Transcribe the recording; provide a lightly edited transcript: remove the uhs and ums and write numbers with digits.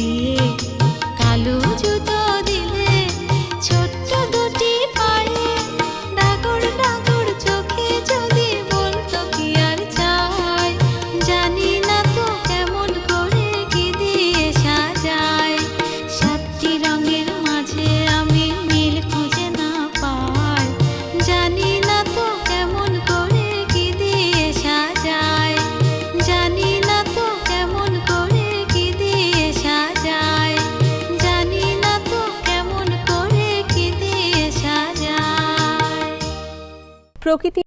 দিয়ে কালো জুতো দিলে ছোট্ট দুটি পায়ে ডাগর ডাগর চোখে যদি বলতো কি আর চাই জানি না তো কেমন করে কি দিয়ে সাজায় সাতটি রঙের মাঝে আমি মিল খুঁজে না পাই জানি না তো কেমন করে কি দিয়ে সাজায় জানি না তো কেমন করে কি দিয়ে সাজায় জানি না তো কেমন করে কি দিয়ে সাজায়। প্রকৃতি